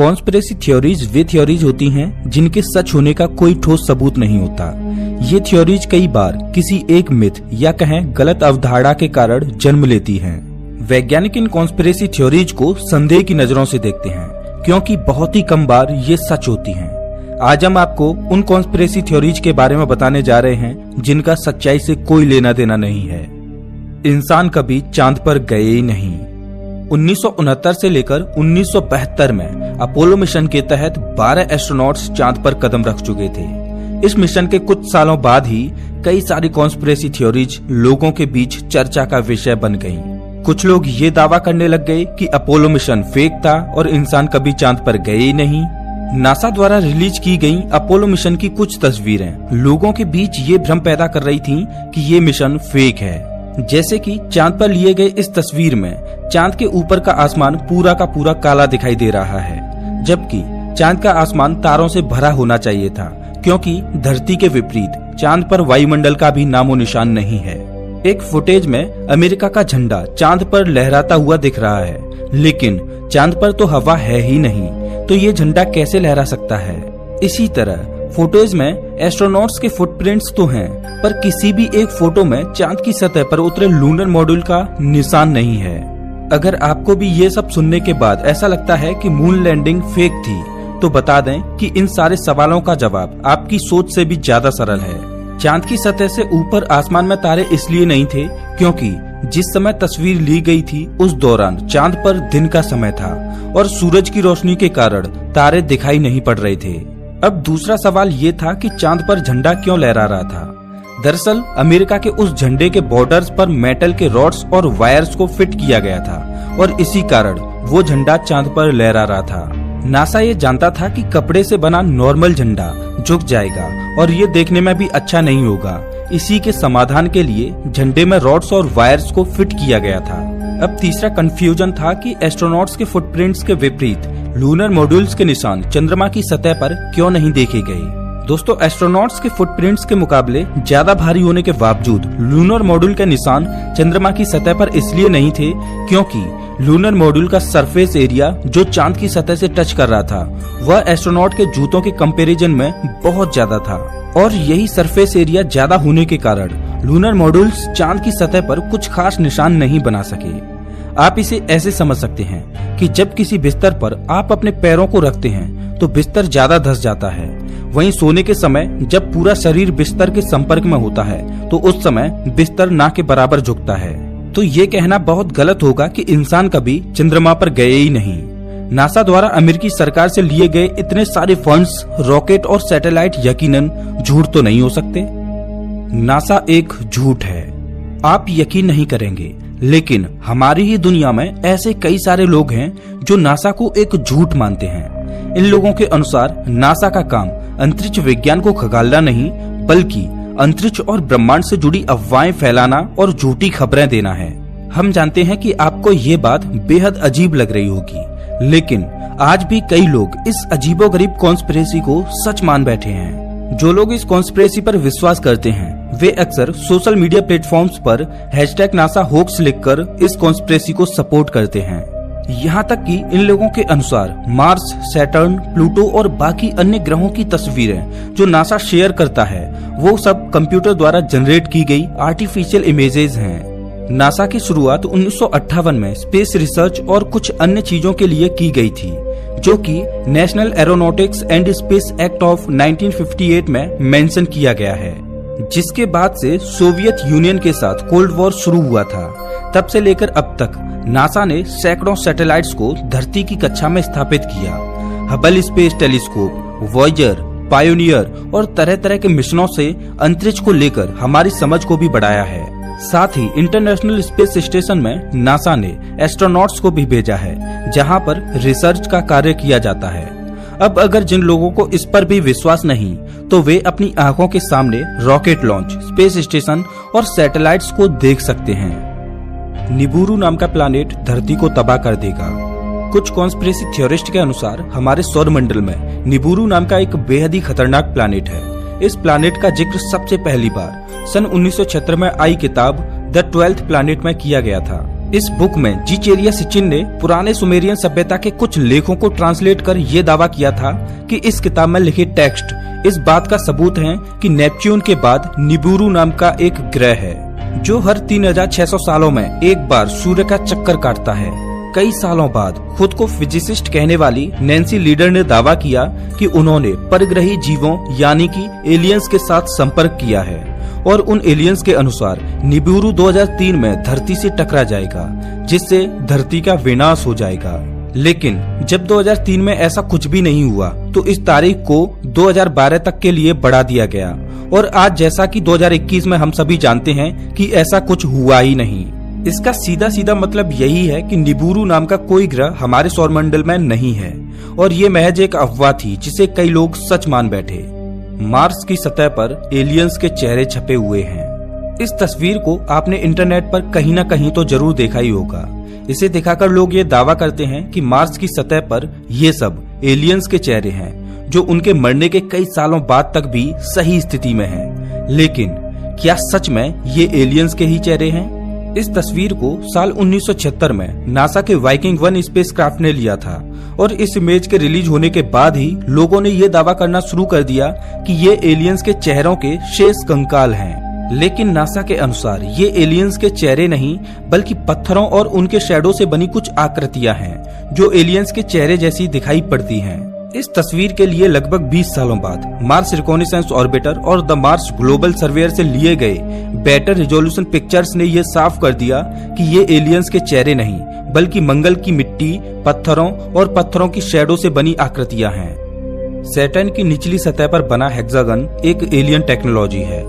Conspiracy theories वे theories होती हैं जिनके सच होने का कोई ठोस सबूत नहीं होता। ये थ्योरीज कई बार किसी एक मिथ या कहें गलत अवधारणा के कारण जन्म लेती हैं। वैज्ञानिक इन कॉन्स्पिरेसी थ्योरीज को संदेह की नजरों से देखते हैं क्योंकि बहुत ही कम बार ये सच होती हैं। आज हम आपको उन कॉन्स्पिरेसी थ्योरीज के बारे में बताने जा रहे हैं जिनका सच्चाई से कोई लेना देना नहीं है। इंसान कभी चांद पर गए ही नहीं। 1969 से लेकर 1972 में अपोलो मिशन के तहत 12 एस्ट्रोनॉट्स चांद पर कदम रख चुके थे। इस मिशन के कुछ सालों बाद ही कई सारी कॉन्स्पिरेसी थ्योरीज लोगों के बीच चर्चा का विषय बन गईं। कुछ लोग ये दावा करने लग गए कि अपोलो मिशन फेक था और इंसान कभी चांद पर गए ही नहीं। नासा द्वारा रिलीज की गई अपोलो मिशन की कुछ तस्वीरें लोगों के बीच ये भ्रम पैदा कर रही थीं कि ये मिशन फेक है। जैसे कि चांद पर लिए गए इस तस्वीर में चांद के ऊपर का आसमान पूरा का पूरा काला दिखाई दे रहा है, जबकि चांद का आसमान तारों से भरा होना चाहिए था क्योंकि धरती के विपरीत चांद पर वायुमंडल का भी नामो निशान नहीं है। एक फुटेज में अमेरिका का झंडा चांद पर लहराता हुआ दिख रहा है, लेकिन चांद पर तो हवा है ही नहीं, तो ये झंडा कैसे लहरा सकता है। इसी तरह फोटोज में एस्ट्रोनॉट्स के फुटप्रिंट्स तो हैं, पर किसी भी एक फोटो में चांद की सतह पर उतरे लूनर मॉड्यूल का निशान नहीं है। अगर आपको भी ये सब सुनने के बाद ऐसा लगता है कि मून लैंडिंग फेक थी, तो बता दें कि इन सारे सवालों का जवाब आपकी सोच से भी ज्यादा सरल है। चांद की सतह से ऊपर आसमान में तारे इसलिए नहीं थे क्योंकि जिस समय तस्वीर ली गई थी उस दौरान चांद पर दिन का समय था और सूरज की रोशनी के कारण तारे दिखाई नहीं पड़ रहे थे। अब दूसरा सवाल ये था कि चांद पर झंडा क्यों लहरा रहा था। दरअसल अमेरिका के उस झंडे के बॉर्डर्स पर मेटल के रॉड्स और वायर्स को फिट किया गया था और इसी कारण वो झंडा चांद पर लहरा रहा था। नासा ये जानता था कि कपड़े से बना नॉर्मल झंडा झुक जाएगा और ये देखने में भी अच्छा नहीं होगा। इसी के समाधान के लिए झंडे में रॉड्स और वायर्स को फिट किया गया था। अब तीसरा कंफ्यूजन था कि एस्ट्रोनॉट्स के फुटप्रिंट्स के विपरीत लूनर मॉड्यूल्स के निशान चंद्रमा की सतह पर क्यों नहीं देखे गए। दोस्तों, एस्ट्रोनॉट्स के फुटप्रिंट्स के मुकाबले ज्यादा भारी होने के बावजूद लूनर मॉड्यूल के निशान चंद्रमा की सतह पर इसलिए नहीं थे क्योंकि लूनर मॉड्यूल का सरफेस एरिया जो चांद की सतह से टच कर रहा था वह एस्ट्रोनॉट के जूतों के कंपैरिजन में बहुत ज्यादा था और यही सरफेस एरिया ज्यादा होने के कारण लूनर मॉड्यूल्स चांद की सतह पर कुछ खास निशान नहीं बना सके। आप इसे ऐसे समझ सकते हैं कि जब किसी बिस्तर पर आप अपने पैरों को रखते हैं तो बिस्तर ज्यादा धंस जाता है, वहीं सोने के समय जब पूरा शरीर बिस्तर के संपर्क में होता है तो उस समय बिस्तर ना के बराबर झुकता है। तो ये कहना बहुत गलत होगा कि इंसान कभी चंद्रमा पर गए ही नहीं। नासा द्वारा अमेरिकी सरकार से लिए गए इतने सारे फंड्स, रॉकेट और सैटेलाइट यकीनन झूठ तो नहीं हो सकते। नासा एक झूठ है, आप यकीन नहीं करेंगे, लेकिन हमारी ही दुनिया में ऐसे कई सारे लोग हैं जो नासा को एक झूठ मानते हैं। इन लोगों के अनुसार नासा का काम अंतरिक्ष विज्ञान को खगालना नहीं बल्कि अंतरिक्ष और ब्रह्मांड से जुड़ी अफवाहें फैलाना और झूठी खबरें देना है। हम जानते हैं कि आपको ये बात बेहद अजीब लग रही होगी, लेकिन आज भी कई लोग इस अजीबोगरीब कॉन्स्पिरेसी को सच मान बैठे हैं। जो लोग इस कॉन्स्पिरेसी पर विश्वास करते हैं वे अक्सर सोशल मीडिया प्लेटफॉर्म्स पर #NASA होक्स लिखकर इस कॉन्स्पिरेसी को सपोर्ट करते हैं। यहाँ तक कि इन लोगों के अनुसार मार्स, सैटर्न, प्लूटो और बाकी अन्य ग्रहों की तस्वीरें जो नासा शेयर करता है वो सब कंप्यूटर द्वारा जनरेट की गई आर्टिफिशियल इमेजेस हैं। नासा की शुरुआत 1958 में स्पेस रिसर्च और कुछ अन्य चीजों के लिए की गई थी, जो कि national aeronautics and space act of 1958 में मेंशन किया गया है। जिसके बाद से सोवियत यूनियन के साथ कोल्ड वॉर शुरू हुआ था। तब से लेकर अब तक नासा ने सैकड़ों सैटेलाइट्स को धरती की कक्षा में स्थापित किया। Hubble space telescope, Voyager, pioneer और तरह तरह के मिशनों से अंतरिक्ष को लेकर हमारी समझ को भी बढ़ाया है। साथ ही इंटरनेशनल स्पेस स्टेशन में नासा ने एस्ट्रोनॉट्स को भी भेजा है, जहां पर रिसर्च का कार्य किया जाता है। अब अगर जिन लोगों को इस पर भी विश्वास नहीं तो वे अपनी आंखों के सामने रॉकेट लॉन्च, स्पेस स्टेशन और सैटेलाइट्स को देख सकते हैं। निबुरु नाम का प्लैनेट धरती को तबाह कर देगा। कुछ कॉन्स्पिरेसी थ्योरिस्ट के अनुसार हमारे सौर मंडल में निबुरु नाम का एक बेहद ही खतरनाक प्लैनेट है। इस प्लैनेट का जिक्र सबसे पहली बार सन 1976 में आई किताब द 12th प्लैनेट में किया गया था। इस बुक में जी चेरिया सिचिन ने पुराने सुमेरियन सभ्यता के कुछ लेखों को ट्रांसलेट कर ये दावा किया था कि इस किताब में लिखे टेक्स्ट इस बात का सबूत हैं कि नेपच्यून के बाद निबिरू नाम का एक ग्रह है जो हर 3600 सालों में एक बार सूर्य का चक्कर काटता है। कई सालों बाद खुद को फिजिसिस्ट कहने वाली नैन्सी लीडर ने दावा किया कि उन्होंने परग्रही जीवों यानी कि एलियंस के साथ संपर्क किया है और उन एलियंस के अनुसार निबिरू 2003 में धरती से टकरा जाएगा जिससे धरती का विनाश हो जाएगा। लेकिन जब 2003 में ऐसा कुछ भी नहीं हुआ तो इस तारीख को 2012 तक के लिए बढ़ा दिया गया और आज जैसा कि 2021 में हम सभी जानते हैं कि ऐसा कुछ हुआ ही नहीं। इसका सीधा सीधा मतलब यही है कि निबिरू नाम का कोई ग्रह हमारे सौरमंडल में नहीं है और ये महज एक अफवाह थी जिसे कई लोग सच मान बैठे। मार्स की सतह पर एलियंस के चेहरे छपे हुए हैं। इस तस्वीर को आपने इंटरनेट पर कहीं न कहीं तो जरूर देखा ही होगा। इसे दिखाकर लोग ये दावा करते हैं कि मार्स की सतह पर ये सब एलियंस के चेहरे हैं जो उनके मरने के कई सालों बाद तक भी सही स्थिति में हैं। लेकिन क्या सच में ये एलियंस के ही चेहरे हैं? इस तस्वीर को साल 1976 में नासा के वाइकिंग 1 स्पेसक्राफ्ट ने लिया था और इस इमेज के रिलीज होने के बाद ही लोगों ने ये दावा करना शुरू कर दिया कि ये एलियंस के चेहरों के शेष कंकाल हैं। लेकिन नासा के अनुसार ये एलियंस के चेहरे नहीं बल्कि पत्थरों और उनके शैडो से बनी कुछ आकृतियां हैं जो एलियंस के चेहरे जैसी दिखाई पड़ती हैं। इस तस्वीर के लिए लगभग 20 सालों बाद मार्स रिकॉनेसेंस ऑर्बिटर और द मार्स ग्लोबल सर्वेयर से लिए गए बेटर रिजोल्यूशन पिक्चर्स ने यह साफ कर दिया कि ये एलियंस के चेहरे नहीं बल्कि मंगल की मिट्टी, पत्थरों और पत्थरों की शैडो से बनी आकृतियां हैं। सैटर्न की निचली सतह पर बना हेक्सागन एक एलियन टेक्नोलॉजी है।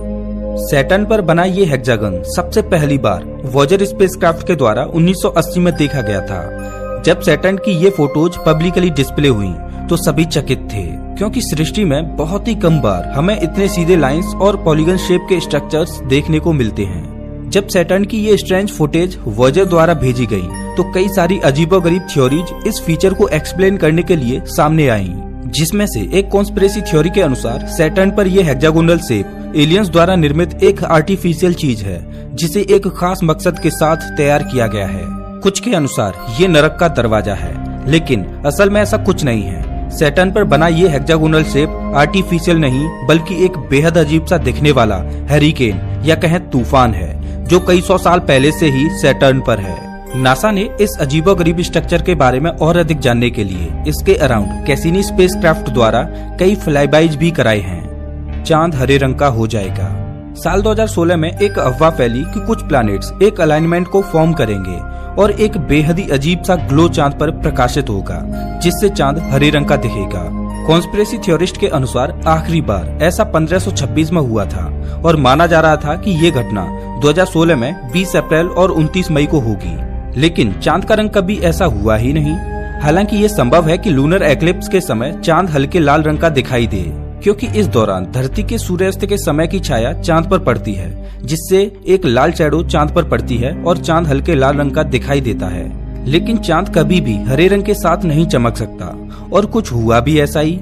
सैटर्न पर बना ये हेक्सागन सबसे पहली बार वॉयेजर स्पेसक्राफ्ट के द्वारा 1980 में देखा गया था। जब सैटर्न की ये फोटोज पब्लिकली डिस्प्ले हुई तो सभी चकित थे क्योंकि सृष्टि में बहुत ही कम बार हमें इतने सीधे लाइंस और पॉलीगन शेप के स्ट्रक्चर्स देखने को मिलते हैं। जब सैटर्न की ये स्ट्रेंज फुटेज वॉयेजर द्वारा भेजी गई तो कई सारी अजीबोगरीब थ्योरीज इस फीचर को एक्सप्लेन करने के लिए सामने आई, जिसमें से एक कॉन्स्पिरेसी थ्योरी के अनुसार सैटर्न पर यह हेक्सागोनल शेप एलियंस द्वारा निर्मित एक आर्टिफिशियल चीज है जिसे एक खास मकसद के साथ तैयार किया गया है। कुछ के अनुसार ये नरक का दरवाजा है, लेकिन असल में ऐसा कुछ नहीं है। सैटर्न पर बना ये हेक्सागोनल शेप आर्टिफिशियल नहीं बल्कि एक बेहद अजीब सा दिखने वाला हैरिकेन या कहें तूफान है जो कई सौ साल पहले से ही सैटर्न पर है। नासा ने इस अजीबोगरीब स्ट्रक्चर के बारे में और अधिक जानने के लिए इसके अराउंड कैसिनी स्पेसक्राफ्ट द्वारा कई फ्लाईबाइज भी कराए हैं। चांद हरे रंग का हो जाएगा। साल 2016 में एक अफवाह फैली कि कुछ प्लैनेट्स एक अलाइनमेंट को फॉर्म करेंगे और एक बेहद ही अजीब सा ग्लो चांद पर प्रकाशित होगा जिससे चांद हरे रंग का दिखेगा। कॉन्स्पिरेसी थ्योरिस्ट के अनुसार आखिरी बार ऐसा 1526 में हुआ था और माना जा रहा था कि ये घटना 2016 में 20 अप्रैल और 29 मई को होगी, लेकिन चांद का रंग कभी ऐसा हुआ ही नहीं। हालांकि ये संभव है कि लूनर एक्लिप्स के समय चांद हल्के लाल रंग का दिखाई दे क्योंकि इस दौरान धरती के सूर्यास्त के समय की छाया चांद पर पड़ती है जिससे एक लाल शैडो चांद पर पड़ती है और चांद हल्के लाल रंग का दिखाई देता है। लेकिन चांद कभी भी हरे रंग के साथ नहीं चमक सकता और कुछ हुआ भी ऐसा ही।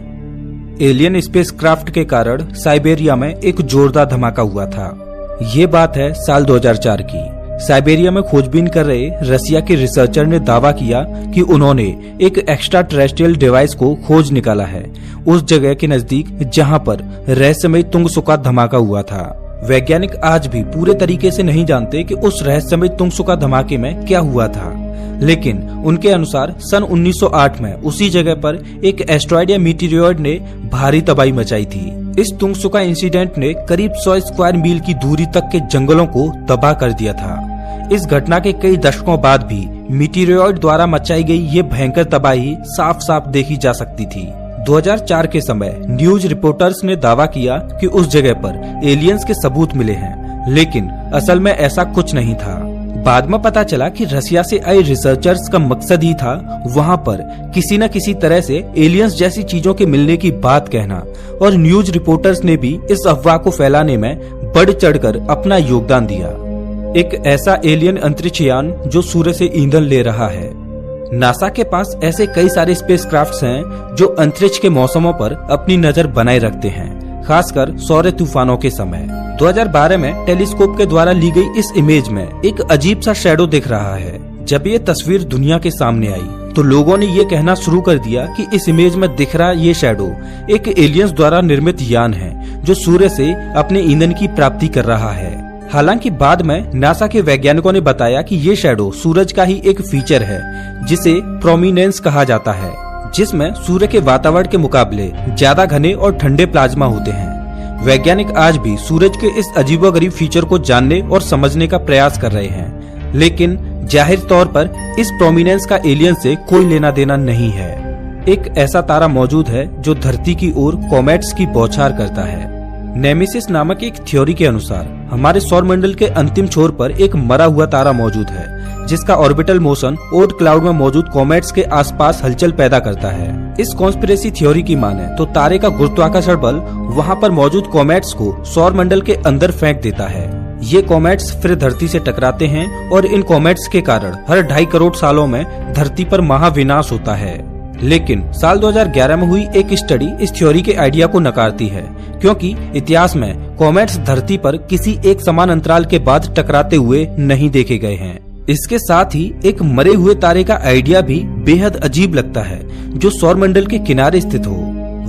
एलियन स्पेसक्राफ्ट के कारण साइबेरिया में एक जोरदार धमाका हुआ था। ये बात है साल 2004 की। साइबेरिया में खोजबीन कर रहे रसिया के रिसर्चर ने दावा किया कि उन्होंने एक एक्स्ट्रा टेरेस्ट्रियल डिवाइस को खोज निकाला है उस जगह के नजदीक जहां पर रहस्यमय तुंगसुका धमाका हुआ था। वैज्ञानिक आज भी पूरे तरीके से नहीं जानते कि उस रहस्यमय तुंगसुका धमाके में क्या हुआ था, लेकिन उनके अनुसार सन 1908 में उसी जगह पर एक एस्ट्रॉइड या मीटियोरॉइड ने भारी तबाही मचाई थी। इस तुंगसुका इंसिडेंट ने करीब 100 स्क्वायर मील की दूरी तक के जंगलों को तबाह कर दिया था। इस घटना के कई दशकों बाद भी मीटियोरॉइड द्वारा मचाई गई ये भयंकर तबाही साफ साफ देखी जा सकती थी। 2004 के समय न्यूज रिपोर्टर्स ने दावा किया कि उस जगह पर एलियंस के सबूत मिले हैं, लेकिन असल में ऐसा कुछ नहीं था। बाद में पता चला कि रसिया से आए रिसर्चर्स का मकसद ही था वहां पर किसी न किसी तरह से एलियंस जैसी चीजों के मिलने की बात कहना, और न्यूज रिपोर्टर्स ने भी इस अफवाह को फैलाने में बढ़ चढ़कर अपना योगदान दिया। एक ऐसा एलियन अंतरिक्ष यान जो सूर्य से ईंधन ले रहा है। नासा के पास ऐसे कई सारे स्पेसक्राफ्ट्स हैं जो अंतरिक्ष के मौसमों पर अपनी नजर बनाए रखते हैं, खासकर सौर तूफानों के समय। 2012 में टेलीस्कोप के द्वारा ली गई इस इमेज में एक अजीब सा शैडो दिख रहा है जब ये तस्वीर दुनिया के सामने आई तो लोगों ने ये कहना शुरू कर दिया कि इस इमेज में दिख रहा ये शैडो एक एलियंस द्वारा निर्मित यान है जो सूर्य से अपने ईंधन की प्राप्ति कर रहा है। हालांकि बाद में नासा के वैज्ञानिकों ने बताया कि ये शैडो सूरज का ही एक फीचर है जिसे प्रोमिनेंस कहा जाता है, जिसमें सूर्य के वातावरण के मुकाबले ज्यादा घने और ठंडे प्लाज्मा होते हैं। वैज्ञानिक आज भी सूरज के इस अजीबोगरीब फीचर को जानने और समझने का प्रयास कर रहे हैं, लेकिन जाहिर तौर पर इस प्रोमिनेंस का एलियन से कोई लेना देना नहीं है। एक ऐसा तारा मौजूद है जो धरती की ओर कॉमेट्स की बौछार करता है। नेमेसिस नामक एक थ्योरी के अनुसार हमारे सौर मंडल के अंतिम छोर पर एक मरा हुआ तारा मौजूद है जिसका ऑर्बिटल मोशन ओर्ट क्लाउड में मौजूद कॉमेट्स के आसपास हलचल पैदा करता है। इस कॉन्स्पिरेसी थ्योरी की माने तो तारे का गुरुत्वाकर्षण बल वहां पर मौजूद कॉमेट्स को सौर मंडल के अंदर फेंक देता है। ये कॉमेट्स फिर धरती से टकराते हैं और इन कॉमेट्स के कारण हर 2.5 करोड़ सालों में धरती पर महाविनाश होता है। लेकिन साल 2011 में हुई एक स्टडी इस थ्योरी के आइडिया को नकारती है, क्योंकि इतिहास में कॉमेट्स धरती पर किसी एक समान अंतराल के बाद टकराते हुए नहीं देखे गए हैं। इसके साथ ही एक मरे हुए तारे का आइडिया भी बेहद अजीब लगता है जो सौर मंडल के किनारे स्थित हो।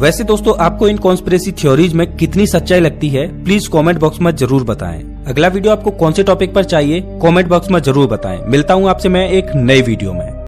वैसे दोस्तों, आपको इन कॉन्स्पिरेसी थ्योरीज में कितनी सच्चाई लगती है प्लीज कमेंट बॉक्स में जरूर बताएं। अगला वीडियो आपको कौन से टॉपिक पर चाहिए कमेंट बॉक्स में जरूर बताएं। मिलता हूँ आपसे मैं एक नए वीडियो में।